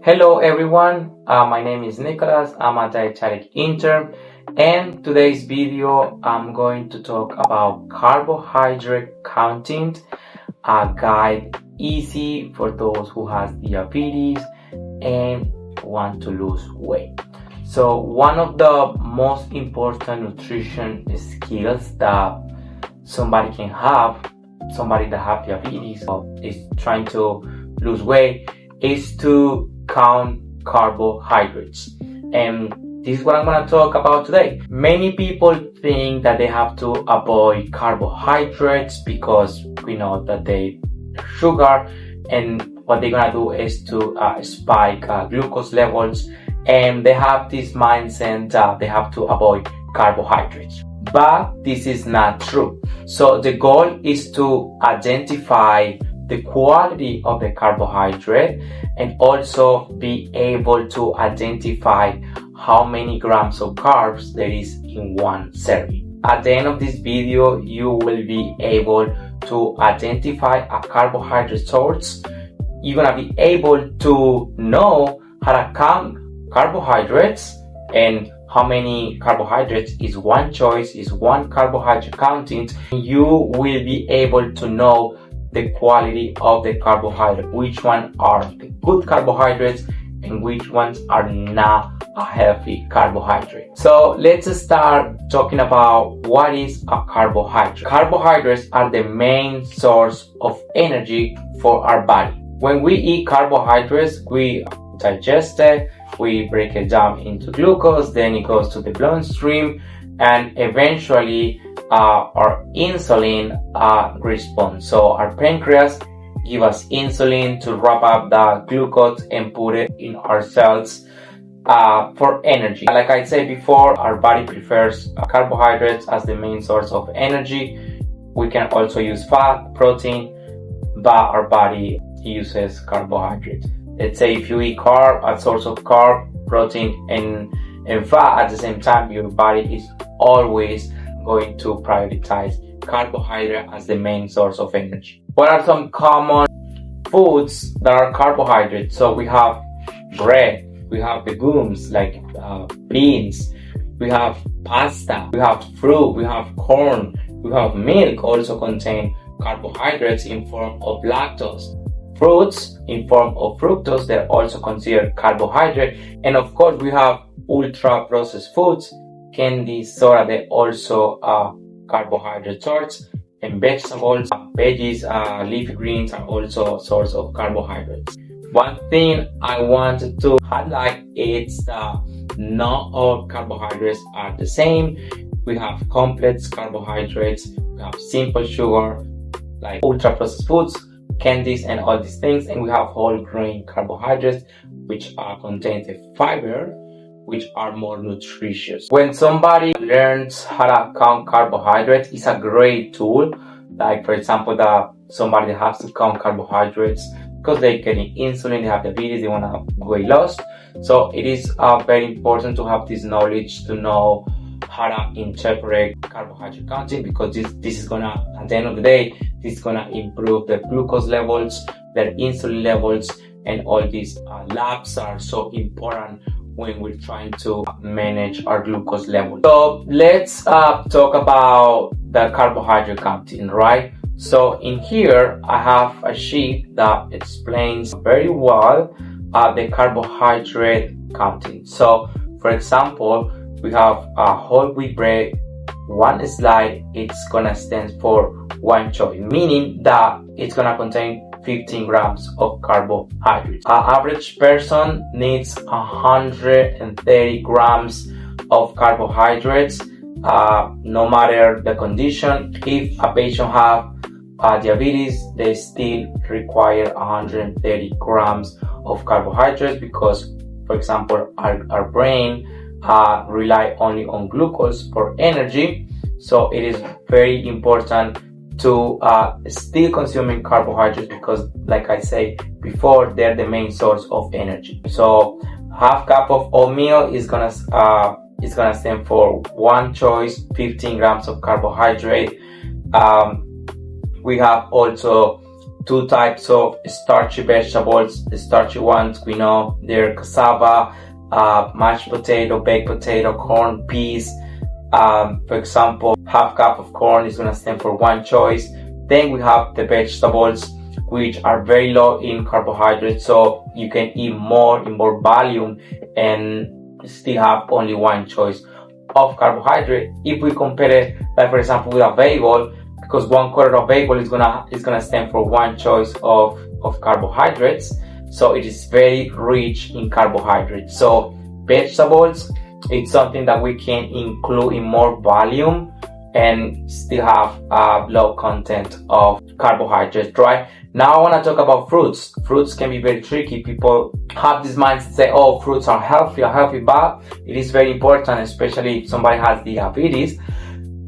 Hello everyone, my name is Nicholas. I'm a dietetic intern, and today's video I'm going to talk about carbohydrate counting, a guide easy for those who has diabetes and want to lose weight. So one of the most important nutrition skills that somebody can have, somebody that have diabetes or is trying to lose weight, is to count carbohydrates. And this is what I'm going to talk about today. Many people think that they have to avoid carbohydrates because we know that they sugar, and what they're going to do is to spike glucose levels, and they have this mindset that they have to avoid carbohydrates. But this is not true. So the goal is to identify the quality of the carbohydrate and also be able to identify how many grams of carbs there is in one serving. At the end of this video, you will be able to identify a carbohydrate source. You're gonna be able to know how to count carbohydrates and how many carbohydrates is one choice, is one carbohydrate counting. You will be able to know the quality of the carbohydrate, which one are the good carbohydrates and which ones are not a healthy carbohydrate. So let's start talking about what is a carbohydrate. Carbohydrates are the main source of energy for our body. When we eat carbohydrates, we digest it, we break it down into glucose, then it goes to the bloodstream, and eventually our insulin responds. So our pancreas give us insulin to wrap up the glucose and put it in our cells for energy. Like I said before, our body prefers carbohydrates as the main source of energy. We can also use fat, protein, but our body uses carbohydrates. Let's say if you eat carb, a source of carb, protein, and fat at the same time, your body is always going to prioritize carbohydrate as the main source of energy. What are some common foods that are carbohydrates? So we have bread, we have legumes like beans, we have pasta, we have fruit, we have corn, we have milk also contain carbohydrates in form of lactose. Fruits in form of fructose, they're also considered carbohydrate. And of course we have ultra processed foods, candy, soda, they also are carbohydrate source, and vegetables, veggies, leafy greens are also a source of carbohydrates. One thing I wanted to highlight is that not all carbohydrates are the same. We have complex carbohydrates, we have simple sugar like ultra processed foods, candies, and all these things, and we have whole grain carbohydrates which contain the fiber, which are more nutritious. When somebody learns how to count carbohydrates, it's a great tool. Like for example, somebody that has to count carbohydrates because they're getting insulin, they have diabetes, they want to weight loss. So it is very important to have this knowledge to know how to interpret carbohydrate counting, because this is gonna, at the end of the day, this is gonna improve the glucose levels, their insulin levels, and all these labs are so important when we're trying to manage our glucose level. So let's talk about the carbohydrate counting, right? So in here, I have a sheet that explains very well the carbohydrate counting. So for example, we have a whole wheat bread, one slide, it's gonna stand for one choice, meaning that it's gonna contain 15 grams of carbohydrates. An average person needs 130 grams of carbohydrates, no matter the condition. If a patient have diabetes, they still require 130 grams of carbohydrates because, for example, our brain rely only on glucose for energy. So it is very important to still consuming carbohydrates because, like I say before, they're the main source of energy. So half cup of oatmeal is gonna stand for one choice, 15 grams of carbohydrate. We have also two types of starchy vegetables. The starchy ones, we know they're cassava, mashed potato, baked potato, corn, peas. For example, half cup of corn is going to stand for one choice. Then we have the vegetables, which are very low in carbohydrates, so you can eat more in more volume and still have only one choice of carbohydrate. If we compare it, like for example, with a bagel, because 1/4 of bagel is gonna stand for one choice of carbohydrates, so it is very rich in carbohydrates. So vegetables, it's something that we can include in more volume and still have low content of carbohydrates, right? Now I want to talk about fruits. Fruits can be very tricky. People have this mindset, say, oh, fruits are healthy, but it is very important, especially if somebody has diabetes,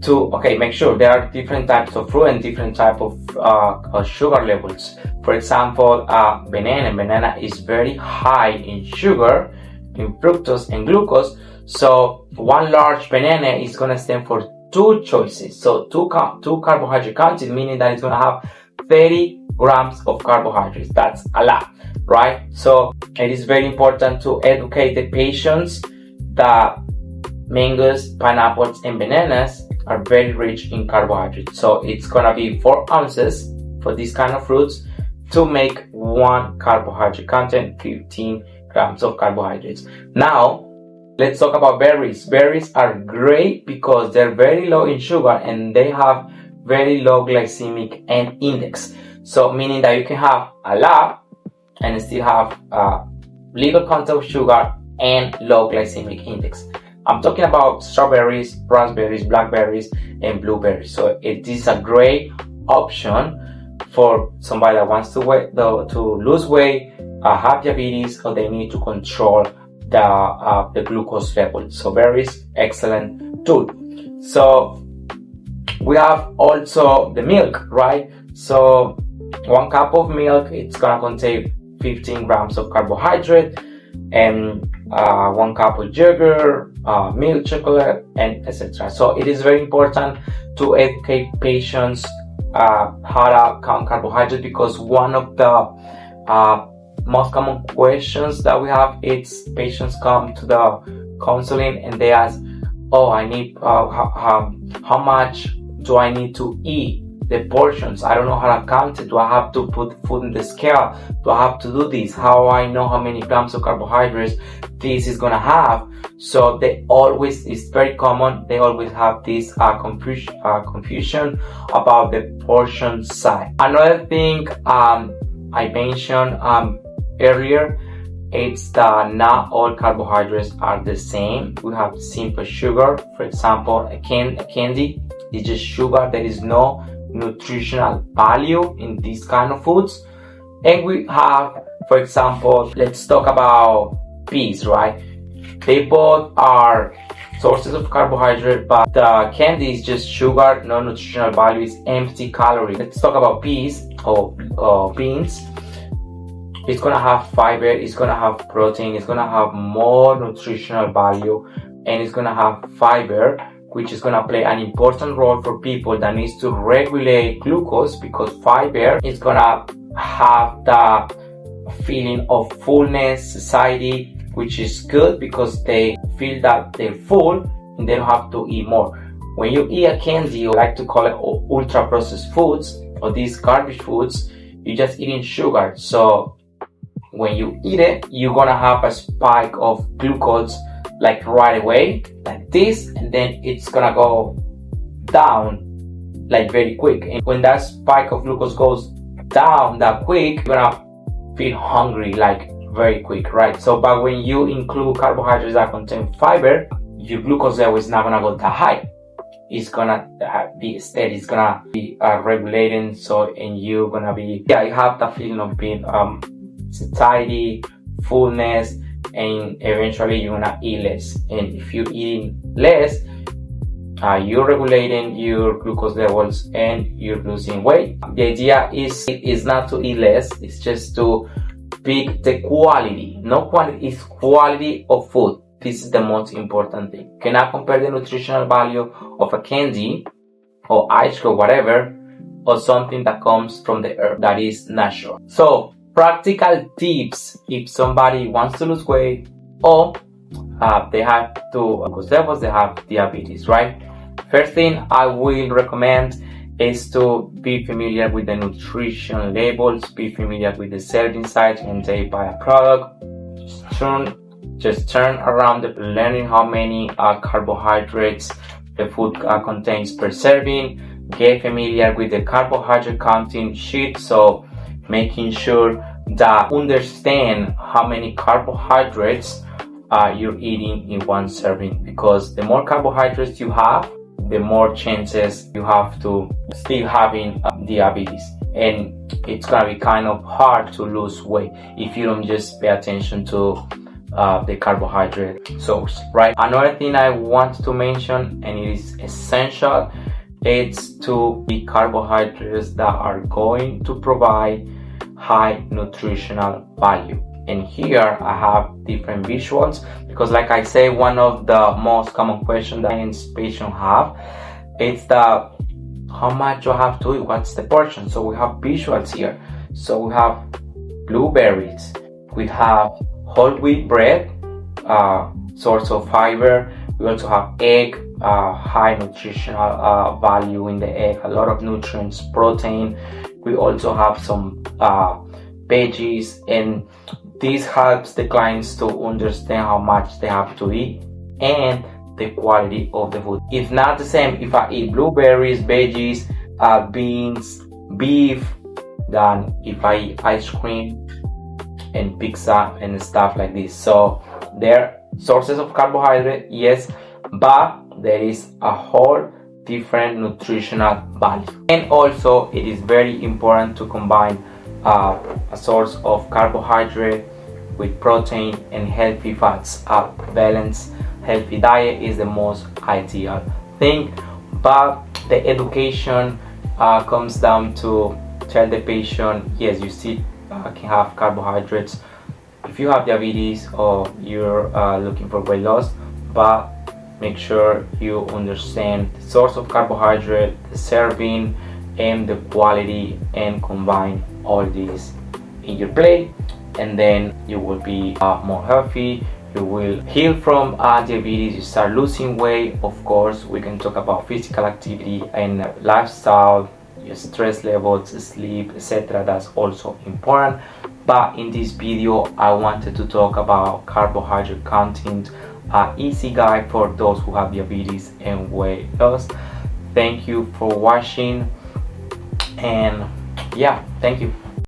to make sure there are different types of fruit and different type of sugar levels. For example, banana is very high in sugar, in fructose and glucose. So one large banana is going to stand for two choices. So two carbohydrate content, meaning that it's going to have 30 grams of carbohydrates. That's a lot, right? So it is very important to educate the patients that mangoes, pineapples, and bananas are very rich in carbohydrates. So it's gonna be 4 ounces for these kind of fruits to make one carbohydrate content, 15 grams of carbohydrates. Now, let's talk about berries. Berries are great because they're very low in sugar and they have very low glycemic index. So meaning that you can have a lot and still have little content of sugar and low glycemic index. I'm talking about strawberries, raspberries, blackberries, and blueberries. So it is a great option for somebody that wants to lose weight, have diabetes, or they need to control the glucose level. So berries, excellent tool. So we have also the milk, right? So 1 cup of milk, it's gonna contain 15 grams of carbohydrate, and 1 cup of sugar, milk chocolate, and etc. So it is very important to educate patients how to count carbohydrates, because one of the most common questions that we have is patients come to the counseling and they ask, oh, I need how much do I need to eat? The portions, I don't know how to count it. Do I have to put food in the scale? Do I have to do this? How I know how many grams of carbohydrates this is gonna have? So it's very common, they always have this confusion about the portion size. Another thing I mentioned earlier, it's that not all carbohydrates are the same. We have simple sugar, for example, a candy is just sugar. There is no nutritional value in these kind of foods. And we have, for example, let's talk about peas, right? They both are sources of carbohydrate, but the candy is just sugar, no nutritional value, is empty calorie. Let's talk about peas or beans. It's gonna have fiber, it's gonna have protein, it's gonna have more nutritional value, and it's gonna have fiber, which is gonna play an important role for people that needs to regulate glucose, because fiber is gonna have the feeling of fullness, satiety, which is good because they feel that they're full and they don't have to eat more. When you eat a candy, or like to call it ultra processed foods or these garbage foods, you're just eating sugar. So when you eat it, you're gonna have a spike of glucose like right away, like this, and then it's gonna go down like very quick. And when that spike of glucose goes down that quick, you're gonna feel hungry like very quick, right? So but when you include carbohydrates that contain fiber, your glucose level is not gonna go that high. It's gonna be steady, it's gonna be regulating. So and you're gonna be, you have the feeling of being satiety, fullness, and eventually you're gonna eat less. And if you're eating less, you're regulating your glucose levels and you're losing weight. The idea is not to eat less, it's just to pick the quality. No quantity, is quality of food. This is the most important thing. You cannot compare the nutritional value of a candy or ice cream, whatever, or something that comes from the earth that is natural. So practical tips if somebody wants to lose weight or they have to glucose levels, they have diabetes, right? First thing I will recommend is to be familiar with the nutrition labels, be familiar with the serving size when they buy a product. Just turn around learning how many carbohydrates the food contains per serving. Get familiar with the carbohydrate counting sheet, so making sure that understand how many carbohydrates you're eating in one serving, because the more carbohydrates you have, the more chances you have to still having diabetes, and it's gonna be kind of hard to lose weight if you don't just pay attention to the carbohydrate source, right? Another thing I want to mention, and it is essential, it's to be carbohydrates that are going to provide high nutritional value. And here I have different visuals, because like I say, one of the most common questions that patients have, it's the how much you have to eat, what's the portion. So we have visuals here. So we have blueberries, we have whole wheat bread, source of fiber. We also have egg, high nutritional value in the egg, a lot of nutrients, protein. We also have some veggies, and this helps the clients to understand how much they have to eat and the quality of the food. It's not the same if I eat blueberries, veggies, beans, beef, than if I eat ice cream and pizza and stuff like this. So there are sources of carbohydrate, yes, but there is a whole different nutritional value. And also it is very important to combine a source of carbohydrate with protein and healthy fats. A balanced healthy diet is the most ideal thing, but the education comes down to tell the patient, yes, you still can have carbohydrates if you have diabetes or you're looking for weight loss, but make sure you understand the source of carbohydrate, the serving, and the quality, and combine all these in your plate, and then you will be more healthy. You will heal from diabetes, you start losing weight. Of course, we can talk about physical activity and lifestyle, your stress levels, sleep, etc. That's also important. But in this video, I wanted to talk about carbohydrate content, easy guide for those who have diabetes and weight loss. Thank you for watching, and yeah, thank you.